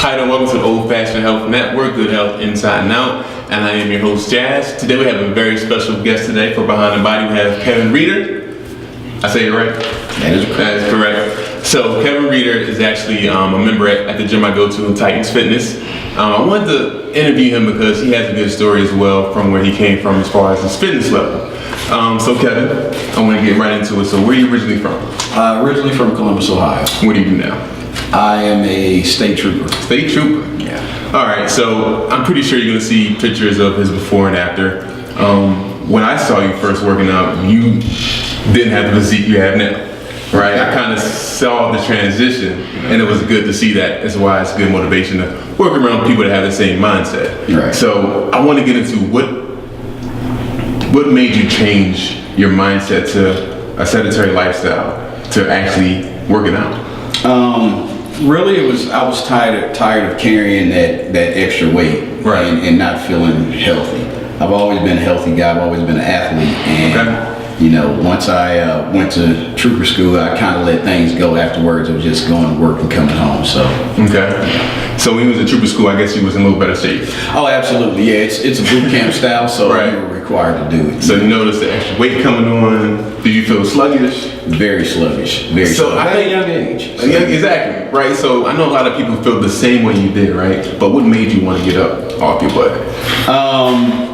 Hi there, welcome to the Old Fashioned Health Network, Good Health Inside and Out, and I am your host Jazz. Today we have a very special guest today for Behind the Body. We have Kevin Reeder. I say it right? That is correct. So Kevin Reeder is actually a member at the gym I go to in Titans Fitness. I wanted to interview him because he has a good story as well from where he came from as far as his fitness level. So Kevin, I want to get right into it. So where are you originally from? Originally from Columbus, Ohio. What do you do now? I am a state trooper. State trooper? Yeah. All right, so I'm pretty sure you're going to see pictures of his before and after. When I saw you first working out, you didn't have the physique you have now, right? I kind of saw the transition, and it was good to see that. That's why it's good motivation to work around people that have the same mindset. Right. So I want to get into what made you change your mindset to a sedentary lifestyle to actually working out? Really, I was tired of carrying that extra weight, right, and not feeling healthy. I've always been a healthy guy. I've always been an athlete, and you know, once I went to trooper school, I kind of let things go afterwards. It was just going to work and coming home. So So when you was at trooper school, I guess you was in a little better shape. Oh, absolutely, yeah. It's a boot camp style, so right, you were required to do it. So you noticed the extra weight coming on. Did you feel sluggish? Very sluggish. Very sluggish. At a young age. So. Yeah, exactly. Right. So I know a lot of people feel the same way you did, right? But what made you want to get up off your butt?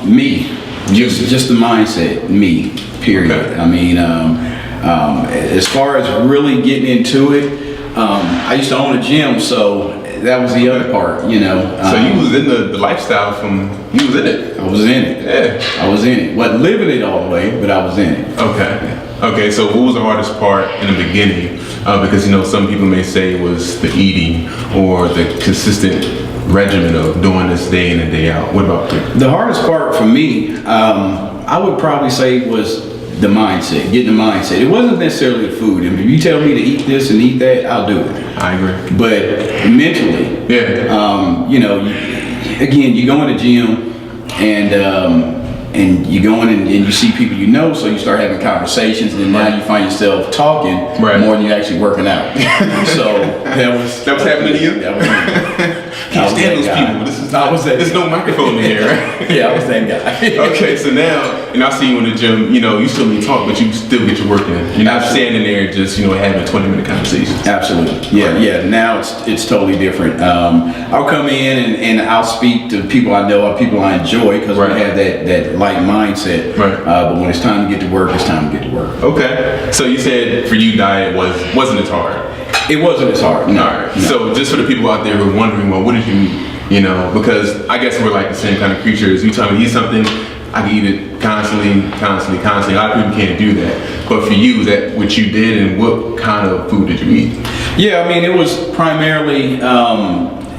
Me. Just the mindset. Me. Period. Okay. I mean, as far as really getting into it, I used to own a gym, so that was the other part, you know. So you was in the lifestyle you was in it. I was in it. Yeah. I was in it. Wasn't living it all the way, but I was in it. Okay, so what was the hardest part in the beginning? Because, you know, some people may say it was the eating or the consistent regimen of doing this day in and day out. What about you? The hardest part for me, I would probably say was the mindset, getting the mindset. It wasn't necessarily the food. I mean, if you tell me to eat this and eat that, I'll do it. I agree. But mentally, you know, again, you go in the gym and you go in and you see people you know, so you start having conversations, and now you find yourself talking more than you actually working out. So that was happening to you? That was me. Can't stand those people. There's no microphone in here, right? Yeah, I was that guy. Okay, so now, and I see you in the gym, you know, you still may talk, but you still get your work in. You're not standing there just, you know, having 20-minute conversations. Absolutely. Yeah. Now it's totally different. I'll come in and I'll speak to people I know, or people I enjoy, because we have that light mindset. Right. But when it's time to get to work, it's time to get to work. Okay. So you said for you, diet wasn't as hard. It wasn't as hard. No. All right. No. So just for the people out there who are wondering, well, what did you eat? You know, because I guess we're like the same kind of creatures. You tell me to eat something, I can eat it constantly. A lot of people can't do that. But for you, is that what you did, and what kind of food did you eat? Yeah, I mean, it was primarily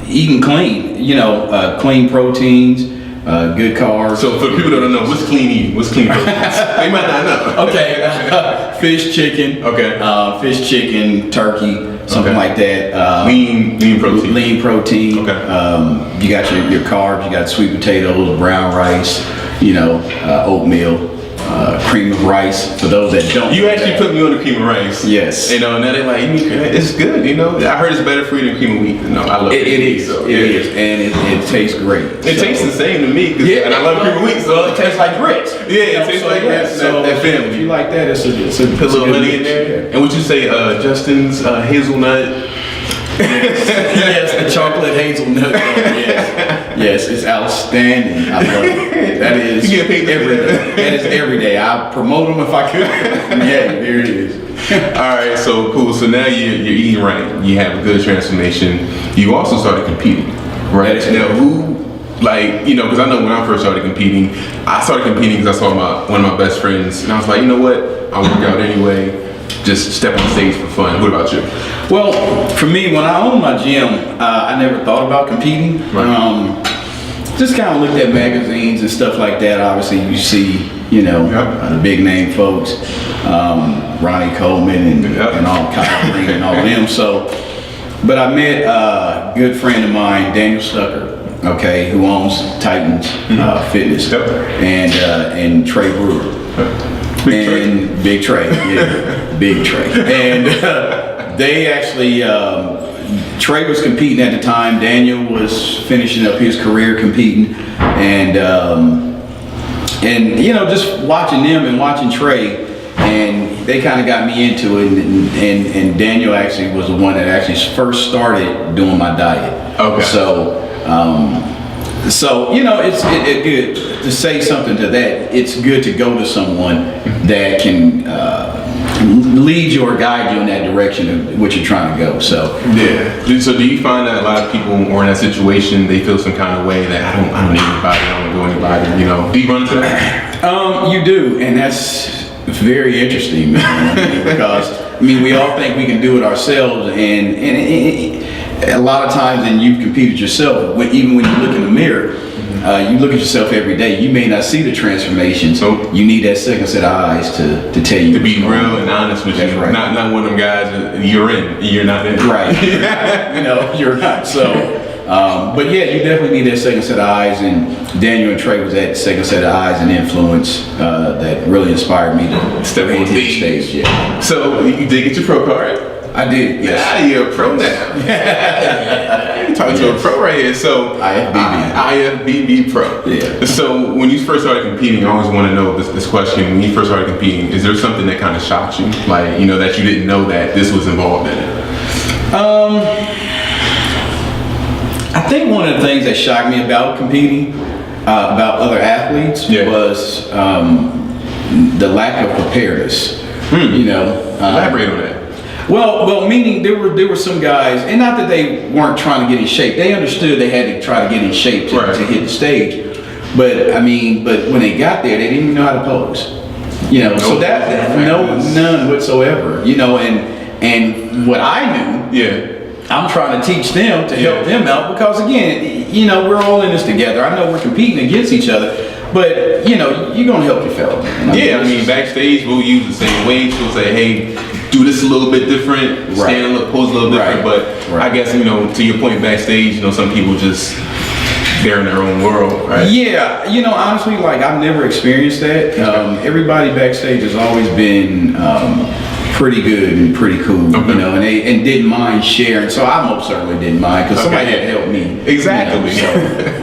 eating clean. You know, clean proteins. Good carbs. So for people that don't know, what's clean eating? What's clean proteins? They might not know. Okay. Fish, chicken. Okay. Fish, chicken, turkey, something like that. Lean protein. Lean protein. Okay. You got your carbs. You got sweet potatoes, brown rice. You know, oatmeal. Cream of rice. For those that don't. You actually put me on the cream of rice. Yes. You know, now they're like, it's good. You know, I heard it's better for you than cream of wheat. No, I love it. It is. So, it is, and it tastes great. It tastes the same to me. And I love cream of wheat. So it tastes like grits. Yeah, it tastes like grits. That family. If you like that, it's a little honey in there. And would you say Justin's hazelnut? Yes, the chocolate hazelnut. Yes, it's outstanding. I love it. That is every day. That is every day. I promote them if I could. Yeah, there it is. All right, so cool. So now you're eating right. You have a good transformation. You also started competing, right? Now, because I know when I first started competing, because I saw one of my best friends, and I was like, you know what? I'll work out anyway. Just step on stage for fun. What about you? Well, for me, when I owned my gym, I never thought about competing. Right. Just kind of looked at magazines and stuff like that. Obviously, you see, you know, the big name folks, Ronnie Coleman and all Kyle Green and all of them. So, but I met a good friend of mine, Daniel Stucker, who owns Titans Fitness, and Trey Brewer. Big Trey, yeah, Big Trey. And they actually Trey was competing at the time. Daniel was finishing up his career competing, and you know, just watching them and watching Trey, and they kind of got me into it. And Daniel actually was the one that actually first started doing my diet. Okay. So you know, it's good to say something to that. It's good to go to someone that can lead you or guide you in that direction of what you're trying to go. So yeah. So do you find that a lot of people are in that situation, they feel some kind of way that I don't need anybody, I don't go anybody, you know? Do you run into that? You do, and that's very interesting, man. Because I mean, we all think we can do it ourselves, and a lot of times, and you've competed yourself, even when you look in the mirror, you look at yourself every day, you may not see the transformation, so you need that second set of eyes to tell you. To be real and honest with you. That's right. Not one of them guys that you're in, you're not in. Right. You know, you're not. So, but yeah, you definitely need that second set of eyes, and Daniel and Trey was that second set of eyes and influence that really inspired me to Step on to the the stage. Yeah. So you did get your pro card? I did, yes. Yeah, you're a pro now. You're talking to a pro right here. So IFBB pro. Yeah. So when you first started competing, I always want to know this question. When you first started competing, is there something that kind of shocked you? Like, you know, that you didn't know that this was involved in it? I think one of the things that shocked me about competing, about other athletes, was the lack of preparedness. You know, elaborate on that. Well, meaning there were some guys, and not that they weren't trying to get in shape. They understood they had to try to get in shape to hit the stage. But I mean, when they got there, they didn't even know how to pose. You know, so none whatsoever. You know, and what I knew, I'm trying to teach them to help them out, because again, you know, we're all in this together. I know we're competing against each other, but you know, you're gonna help your fellow. I mean, backstage we'll use the same weights. We'll say, hey, do this a little bit different, stand a little, pose a little different. But I guess, you know, to your point, backstage, you know, some people just, they're in their own world, right? Yeah, you know, honestly, like I've never experienced that. Everybody backstage has always been pretty good and pretty cool, you know, and they didn't mind sharing. So I most certainly didn't mind, because somebody had to help me. Exactly. You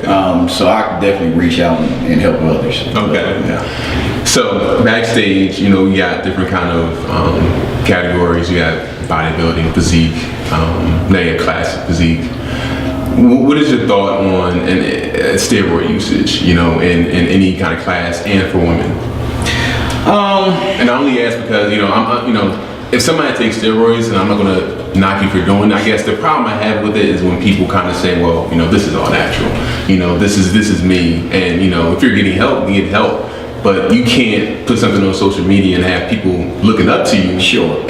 know, so I could definitely reach out and help others. Okay. So backstage, you know, you got different kind of categories. You got bodybuilding, physique, now you got classic physique. What is your thought on steroid usage, you know, in any kind of class and for women? And I only ask because, you know, you know, if somebody takes steroids, and I'm not gonna knock you for doing it, I guess the problem I have with it is when people kind of say, well, you know, this is all natural, you know, this is me, and you know, if you're getting help, you get help. But you can't put something on social media and have people looking up to you,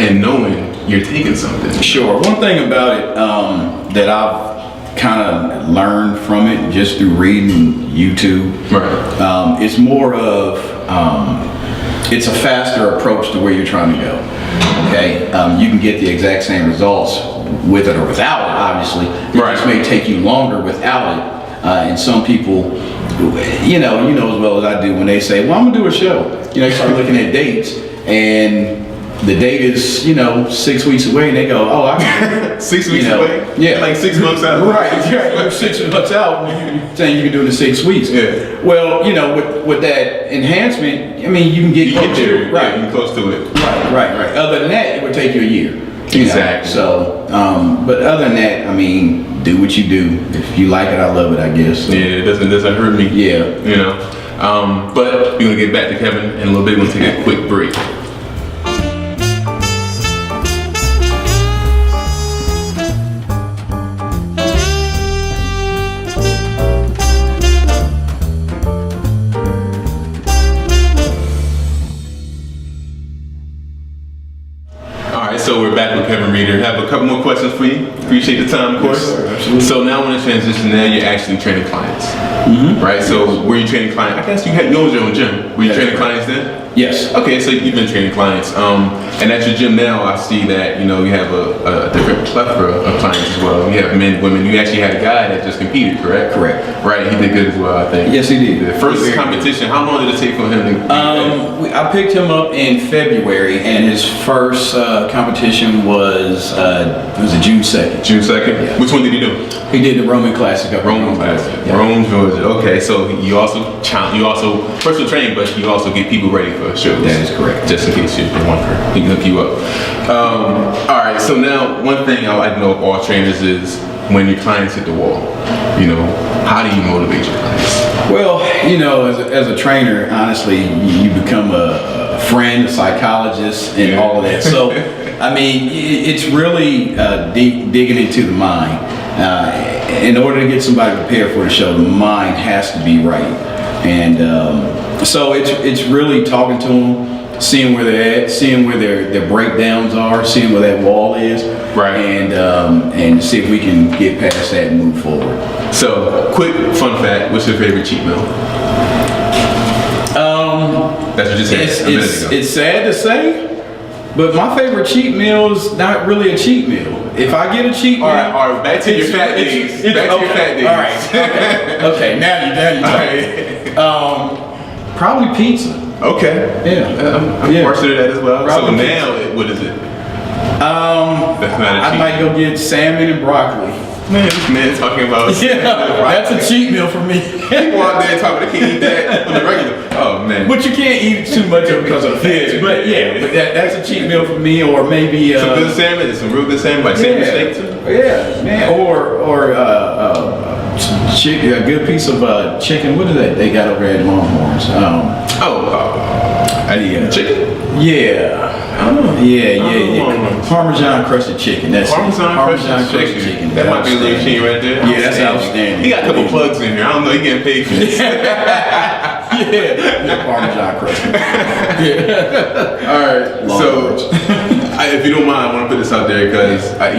and knowing you're taking something. One thing about it that I've kind of learned from it just through reading YouTube, it's more of it's a faster approach to where you're trying to go. Okay, you can get the exact same results with it or without it. Obviously, it just may take you longer without it. And some people, you know as well as I do, when they say, well, I'm gonna do a show, you know, you start looking at dates, and the date is, you know, 6 weeks away, and they go, oh, I can 6 weeks away? Yeah. Like 6 months out. You're 6 months out, and you're saying you can do it in 6 weeks. Yeah. Well, you know, with that enhancement, I mean, you can get close to it. Right, you close to it. Right. Other than that, it would take you a year. Exactly. So, but other than that, I mean, do what you do. If you like it, I love it, I guess. So. Yeah, it doesn't hurt me. Yeah. You know, but we're gonna get back to Kevin in a little bit. We're gonna take a quick break. So we're back with Kevin Reeder. Have a couple more questions for you. Appreciate the time, of course. Yes, sir, absolutely. So now I want to transition. Now you're actually training clients, right? So were you training clients? I guess you owned your own gym. Were you training clients then? Yes. Okay, so you've been training clients. And at your gym now, I see that, you know, you have a different plethora of clients as well. You have men, women. You actually had a guy that just competed, correct? Correct. Right, he did good as well, I think. Yes, he did. The first competition, how long did it take for him to I picked him up in February, and his first competition was was it June 2nd. June 2nd? Yeah. Which one did he do? He did the Roman Classic up in Rome Classic. Yeah. Rome, Georgia. Okay, so you also personal train, but you also get people ready for shows. That is correct. Just in case you're wondering, he can hook you up. All right, so now one thing I like to know of all trainers is when your clients hit the wall, how do you motivate your clients? Well, as a trainer, honestly, you become a friend, a psychologist, and all of that. So, I mean, it's really digging into the mind. In order to get somebody prepared for the show, the mind has to be right. And so it's really talking to them, seeing where they're at, seeing where their breakdowns are, seeing where that wall is, right, and see if we can get past that and move forward. So, quick fun fact: what's your favorite cheat meal? That's what you said a minute ago. It's sad to say, but my favorite cheat meal is not really a cheat meal. If I get a cheat meal, all right, back to your fat days. Back to your fat days. All right, okay. Now you probably pizza. Okay. Yeah. I'm partial to that as well. Probably so now, what is it? That's not a cheat. I might go get salmon and broccoli. Man, this man talking about that's a cheat meal for me. People out there talking they can't eat that on the regular. Oh man. But you can't eat too much of it because of the fats. But that's a cheat meal for me, or maybe some good salmon, some real good salmon, like salmon steak too. Yeah, man. Or chicken, a good piece of chicken. What is that they got over at Longhorns? Chicken? Yeah. Yeah. Parmesan crusted chicken. That's Parmesan crusted chicken. That might be a little machine right there. Yeah, that's outstanding. He got a couple plugs in here. I don't know. He getting paid for this. Yeah, Parmesan crusted. Yeah. All right. So, if you don't mind, I want to put this out there because I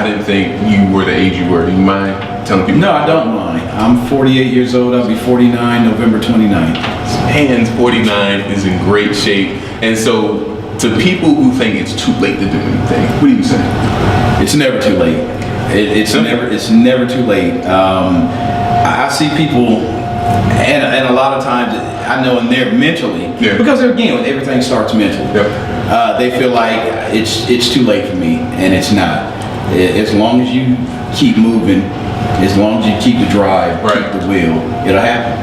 didn't think you were the age you were. Do you mind telling people? No, I don't mind. I'm 48 years old. I'll be 49 November 29th. Man's 49 is in great shape, and so. To people who think it's too late to do anything, what do you say? It's never too late. It's never too late. I see people, and a lot of times I know in there mentally, because again, everything starts mental. Yep. They feel like it's too late for me, and it's not. As long as you keep moving, as long as you keep the drive, keep the wheel, it'll happen.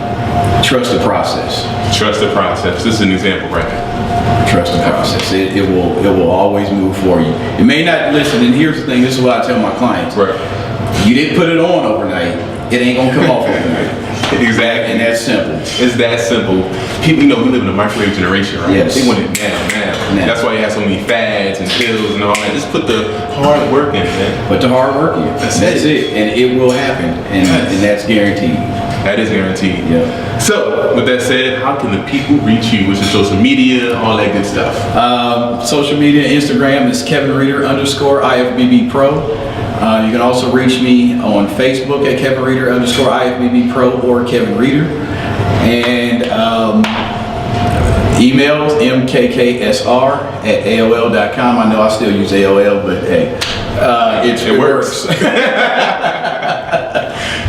Trust the process. Trust the process. This is an example right now. Trust the process. It will always move for you. It may not listen, and here's the thing, this is what I tell my clients. Right. You didn't put it on overnight, it ain't gonna come off overnight. Exactly. And that's simple. It's that simple. People, we live in a microwave generation, right? Yes. They want it now. That's why you have so many fads and pills and all that. Just put the hard work in, man. Put the hard work in. That's it. And it will happen. And that's guaranteed. That is guaranteed. Yeah. So, with that said, how can the people reach you? What's your social media, all that good stuff? Social media, Instagram is Kevin Reeder _IFBB Pro. You can also reach me on Facebook at Kevin Reeder _IFBB Pro or Kevin Reeder. And emails mkksr@aol.com. I know I still use AOL, but hey, it works.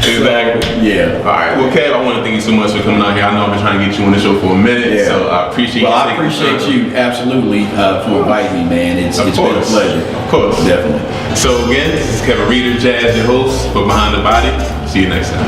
Exactly. Yeah. All right. Well, Kev, I want to thank you so much for coming out here. I know I've been trying to get you on the show for a minute, so I appreciate you. Well, I appreciate you absolutely for inviting me, man. It's been a pleasure. Of course. Definitely. So again, this is Kevin Reeder, Jazz, your host for Behind the Body. See you next time.